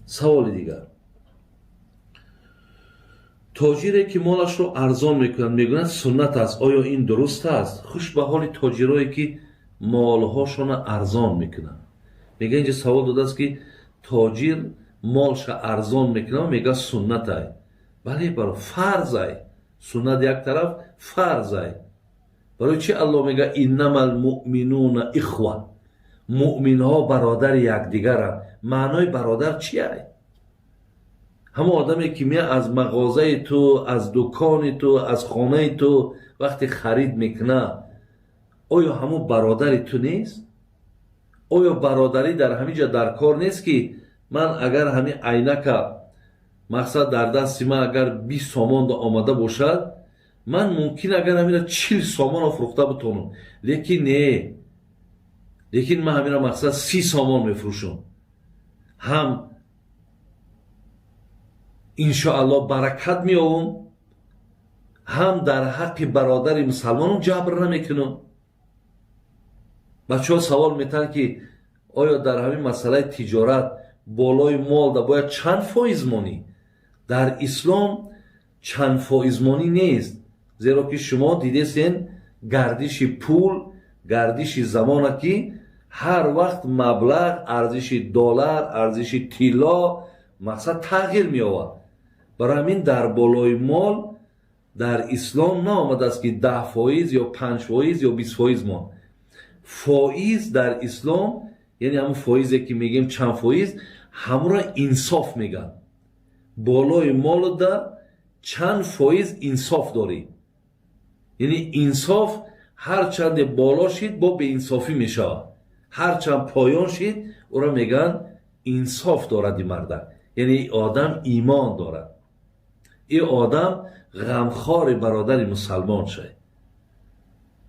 سوال دیگر، تاجره که مالش رو ارزان میکنند میگویند سنت است، آیا این درست است؟ خوش به حال تاجرایی که مالهاشون ارزان میکنند. میگه اینجا سوال داده است که تاجر مالش ارزان میکنه، میگه سنت است. بله، برای فرض است. سنت یک طرف، فرض است. برای چی الله میگه انما المؤمنون اخوه؟ مؤمن ها برادر یکدیگرند. معنای برادر چی است؟ همه آدمی که میاد از مغازه تو، از دکان تو، از خانه تو وقتی خرید میکنه، آیا همون برادر تو نیست؟ آیا برادری در همینجا در کار نیست که من اگر همین عینک مقصد در دستی من اگر 20 سامان آمده باشد، من ممکن اگر همین 40 سامان فروخته بتونم، لیکن نه، لیکن من همین مقصد 30 سامان میفروشم. هم انشاءالله برکت میآورم، هم در حق برادر مسلمانم جبر نمیکنم. بچه ها سوال میتن که آیا در همین مسئله تجارت بالای مال دا باید چند فایز مانی؟ در اسلام چند فایز مانی نیست، زیرا که شما دیدین گردش پول، گردش زمان که هر وقت مبلغ، ارزش دلار، ارزش طلا مقصد تغییر می آورد. برای همین در بالای مال در اسلام نه آمده است که 10 فایز یا 5 فایز یا 20 فایز ما. فایز در اسلام یعنی همون فایزی که میگیم چند فایز، همون را انصاف میگن. بالای مال دا چند فایز انصاف داری، یعنی انصاف هر چند بالا شید با به انصافی میشه، هر چند پایان شید او را میگن انصاف دارد. این مرد یعنی آدم ایمان دارد، این آدم غمخوار برادر مسلمان شد.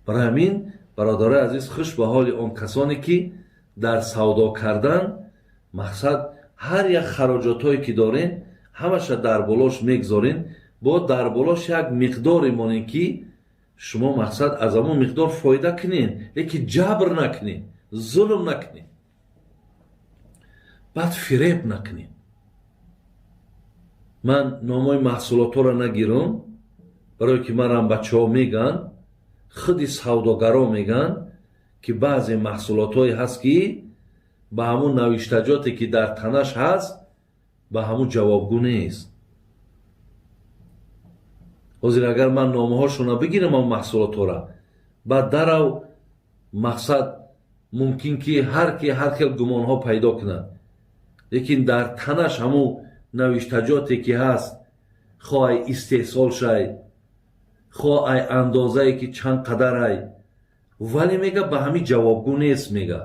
برای همین برادر عزیز خوش به حال آن کسانی که در سودا کردن مقصد هر یک خراجات هایی که دارین همش در بالاش میگذارین، با در بالاش یک مقداری مانین که شما مقصد از همون مقدار فایده کنین، لیکن جبر نکنین، ظلم نکنین، بعد فریب نکنین. من نامای محصولات را نگیرم، برای که من هم بچه ها میگن، خودی سوداگرا میگن که بعضی محصولات های هست که به همون نوشتجاتی که در تنش هست به همون جوابگو نیست. حاضر اگر من نامه هاشون بگیرم هم محصولات را، بعد درو مقصد ممکن که هر خیل گمان ها پیدا کنند، لیکن در تنش همون نوشتجاتی که هست، خواه استحصال شد، خواه اندازه ای که چند قدر ای، ولی میگه به همین جوابگو نیست. میگه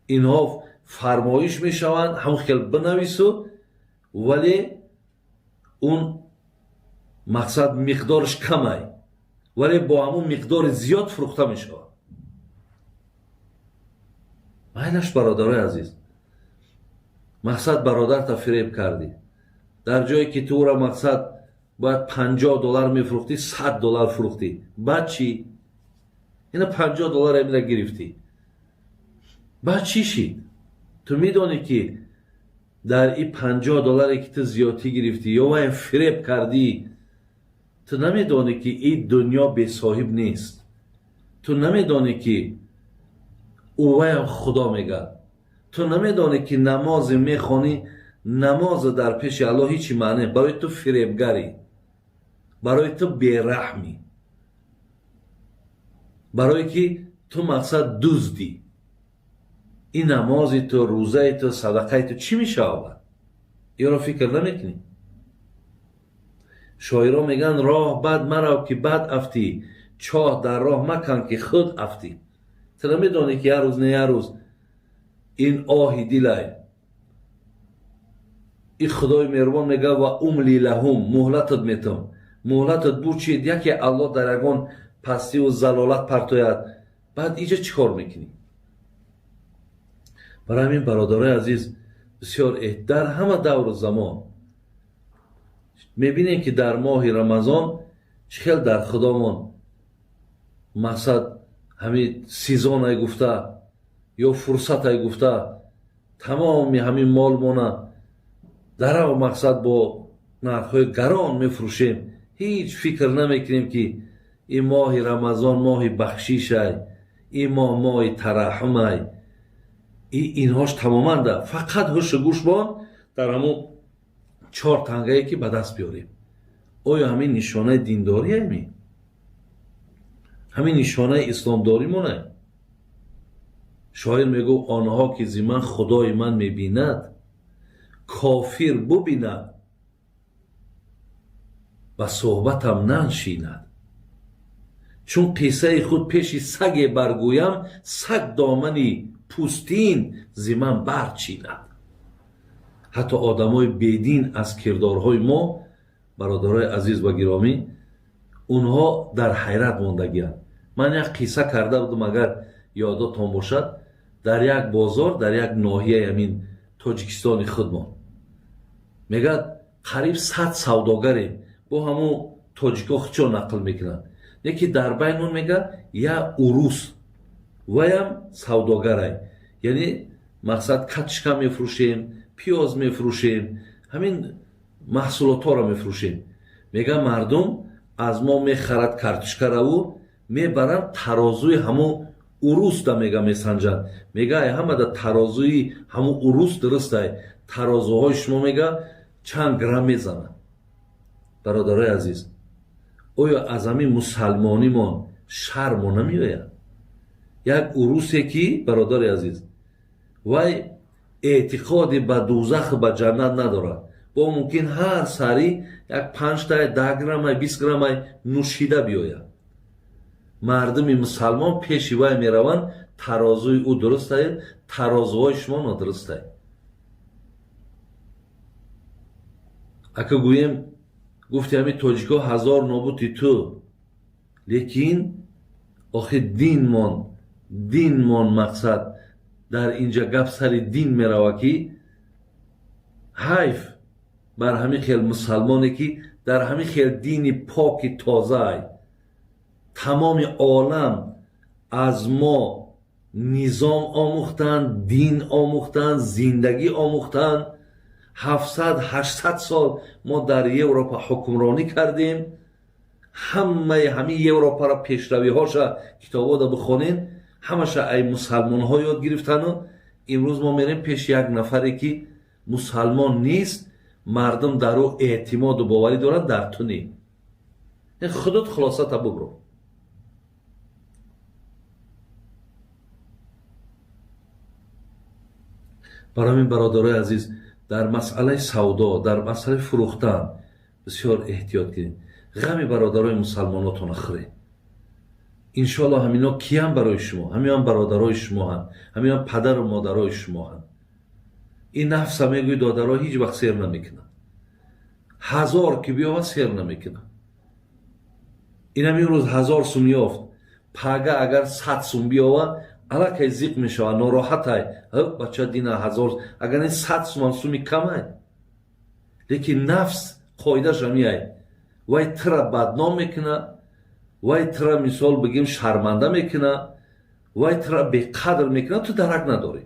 اینها فرمایش میشوند هم خیلی بنویسو، ولی اون مقصد مقدارش کم ای، ولی با همون مقدار زیاد فروخته میشه. مایلش برادرای عزیز، مقصد برادر تا فریب کردی، در جایی که تو را مقصد باید $50 میفروختی، $100 فروختی، بعد چی؟ اینا $50 امیره گرفتی، بعد چی شید؟ تو میدونی که در این $50 که تو زیادی گرفتی یا وای فریب کردی، تو نمیدونی که این دنیا به صاحب نیست، تو نمیدونی که اوه خدا میگه، تو نمیدونی که نماز میخونی، نماز در پیش الله هیچی معنی، برای تو فریبگری، برای تو بیرحمی، برای که تو مقصد دزدی. این نمازی تو، روزه تو، صدقه تو چی میشه آورد؟ این را فکر نمیکنی؟ شاعرها میگن راه بد مرو که بد افتی، چاه در راه مکن که خود افتی. تو نمیدونی که هر روز نه هر روز این آهی دلای این خدای مهربان میگه و املی لهم، مهلتت میتم. مهلتت بود چید؟ یکی الله در یگان پستی و زلالت پرتوید، بعد اینجا چی کار میکنی؟ برای همین برادرای عزیز بسیار در همه دور زمان میبینیم که در ماه رمضان خیلی در خدامان مقصد همین سیزان های گفته یا فرصت های گفته تمامی همین مال مونه дарав мақсад бо нархҳои гарон мефурӯшем, ҳеҷ фикр намекунем ки ин моҳи рамазон моҳи бахшишай, ин моҳ моҳи тараҳҳумай. инҳош тамоман фақат ҳушу гӯш бон дар ҳамун 4 тангае ки ба даст биёрем. оё ҳамин нишонаи диндориями? ҳамин нишонаи исломдоримоне? шоир мегӯ онҳо ки зи ман худои ман мебинад, кофир бубинад, ба суҳбатам наншинад. чун қиссаи худ пеши саге баргӯям, саг домани пӯстин зи ман барчинад. ҳатто одамои бедин аз кирдорҳои мо, бародарои азиз ва гиромӣ, унҳо дар ҳайрат мондагианд. ман як қисса карда будам, агар ёдотон бошад, дар як бозор, дар як ноҳияи ҳамин тоҷикистони худмон, мегӯяд қариб 100 савдогарем, бо ҳамун тоҷико хучо нақл мекунанд. яке дар байн он мегӯяд я урус ваям савдогарай, яъне мақсад катишка мефурӯшем, пиёз мефурӯшем, ҳамин маҳсулотҳоро мефурӯшем. мега мардум аз мо мехарад картошкараву мебаранд тарозуи ҳамун урусда мега месанҷанд. мега ай ҳамада тарозуи ҳамун урус дурустай, тарозуҳои шумо мега чанд грамм мезанад. бародарои азиз, оё аз ҳамин мусалмонимон шармо намеояд? як урусе ки, бародари азиз, вай эътиқоди ба дӯзаху ба ҷаннат надорад, бо мумкин ҳар сари як 5 10 граммай 20 граммай нӯшида биёяд. мардуми мусалмон пеши вай мераванд, тарозуи ӯ дурустай, тарозуҳои шумо нодурустай. ака гӯем гуфти ҳамин тоҷико 1000 нобути ту, лекин охир динмон мақсад дар инҷа гап сари дин мерава ки ҳайф бар ҳамин хел мусалмоне ки дар ҳамин хел дини поки тозаай, тамоми олам аз мо низом омӯхтанд, дин омӯхтанд, зиндагӣ омӯхтанд. 700-800 сол мо дар Европа ҳукмронӣ кардем. ҳамаи ҳамин Европаро пешравиҳоша китобода бихонем, ҳамаша ай мусалмонҳо ёд гирифтану имрӯз мо мерем пеши як нафаре ки мусалмон нест, мардум дар ӯ эътимоду боварӣ дорад, дар ту не. худут хулосата бубро. барои ҳамин бародарои азиз, дар масъалаи савдо, дар масъалаи фурӯхтан бисёр эҳтиёт кунед. ғами бародарои мусалмонотона хӯред. иншоалло ҳамино киям барои шумо? ҳамион бародарои шумоанд, ҳамион падару модарои шумоанд. ин нафса мегӯи додаро ҳеҷ вақт сер намекунад. 1000 ки биёва сер намекунад. ин ҳамин рӯз 1000 сум ёфт, пага агар 100 сум биёва, аллакай зиқ мешавад, нороҳатай, бача дина 1000, агар ин 100 сумам суми камай. лекин нафс қоидааш ҳамиай, вай тира бадном мекунад, вай тира мисол бигем шарманда мекунад, вай тира беқадр мекунад, ту дарак надорӣ.